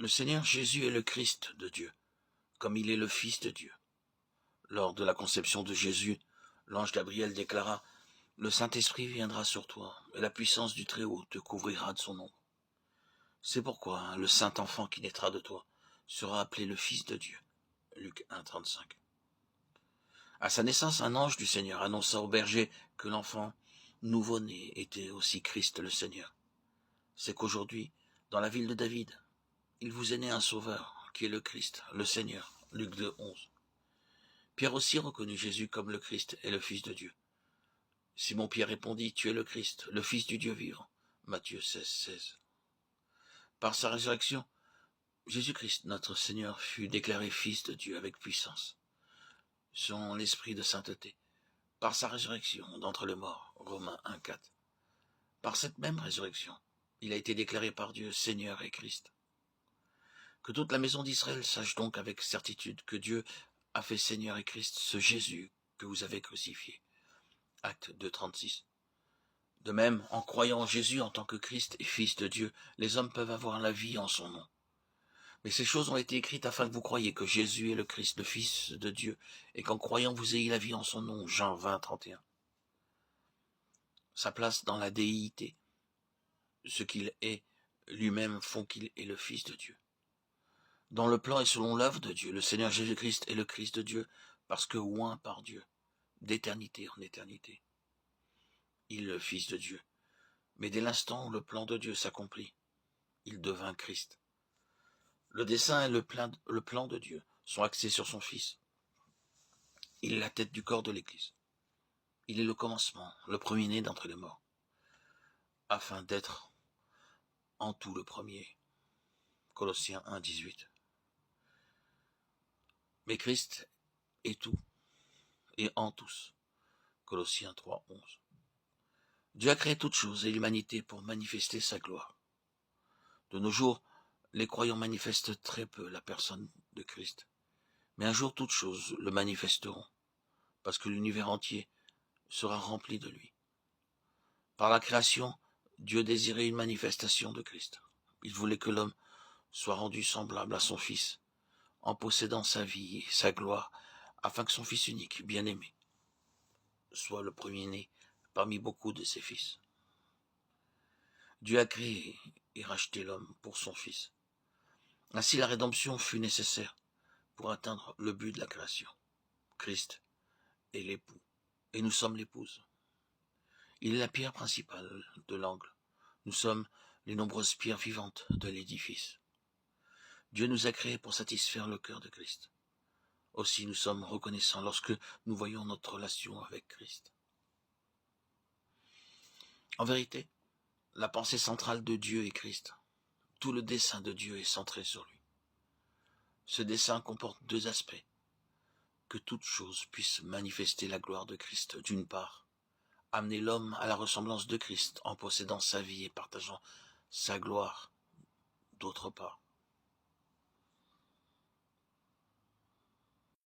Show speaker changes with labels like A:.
A: Le Seigneur Jésus est le Christ de Dieu, comme il est le Fils de Dieu. Lors de la conception de Jésus, l'ange Gabriel déclara « Le Saint-Esprit viendra sur toi, et la puissance du Très-Haut te couvrira de son ombre. C'est pourquoi le saint enfant qui naîtra de toi sera appelé le Fils de Dieu. » Luc 1, 35. À sa naissance, un ange du Seigneur annonça au berger que l'enfant nouveau-né était aussi Christ le Seigneur. C'est qu'aujourd'hui, dans la ville de David, il vous est né un sauveur, qui est le Christ, le Seigneur. Luc 2, 11. Pierre aussi reconnut Jésus comme le Christ et le Fils de Dieu. Simon-Pierre répondit, tu es le Christ, le Fils du Dieu vivant. Matthieu 16, 16. Par sa résurrection, Jésus-Christ, notre Seigneur, fut déclaré Fils de Dieu avec puissance. Son l'esprit de sainteté, par sa résurrection d'entre les morts. Romains 1, 4. Par cette même résurrection, il a été déclaré par Dieu Seigneur et Christ. Que toute la maison d'Israël sache donc avec certitude que Dieu a fait Seigneur et Christ ce Jésus que vous avez crucifié. Acte 2, 36. De même, en croyant en Jésus en tant que Christ et Fils de Dieu, les hommes peuvent avoir la vie en son nom. Mais ces choses ont été écrites afin que vous croyiez que Jésus est le Christ, le Fils de Dieu, et qu'en croyant vous ayez la vie en son nom. Jean 20, 31. Sa place dans la déité, ce qu'il est lui-même font qu'il est le Fils de Dieu. Dans le plan et selon l'œuvre de Dieu, le Seigneur Jésus-Christ est le Christ de Dieu, parce que oint par Dieu, d'éternité en éternité. Il est le Fils de Dieu. Mais dès l'instant où le plan de Dieu s'accomplit, il devint Christ. Le dessein et le plan de Dieu sont axés sur son Fils. Il est la tête du corps de l'Église. Il est le commencement, le premier-né d'entre les morts, afin d'être en tout le premier. Colossiens 1, 18. Mais Christ est tout et en tous. Colossiens 3, 11. Dieu a créé toutes choses et l'humanité pour manifester sa gloire. De nos jours, les croyants manifestent très peu la personne de Christ. Mais un jour, toutes choses le manifesteront, parce que l'univers entier sera rempli de lui. Par la création, Dieu désirait une manifestation de Christ. Il voulait que l'homme soit rendu semblable à son Fils, en possédant sa vie et sa gloire, afin que son Fils unique, bien-aimé, soit le premier-né parmi beaucoup de ses fils. Dieu a créé et racheté l'homme pour son Fils. Ainsi la rédemption fut nécessaire pour atteindre le but de la création. Christ est l'époux, et nous sommes l'épouse. Il est la pierre principale de l'angle. Nous sommes les nombreuses pierres vivantes de l'édifice. Dieu nous a créés pour satisfaire le cœur de Christ. Aussi nous sommes reconnaissants lorsque nous voyons notre relation avec Christ. En vérité, la pensée centrale de Dieu est Christ. Tout le dessein de Dieu est centré sur lui. Ce dessein comporte deux aspects. Que toute chose puisse manifester la gloire de Christ, d'une part, amener l'homme à la ressemblance de Christ en possédant sa vie et partageant sa gloire, d'autre part.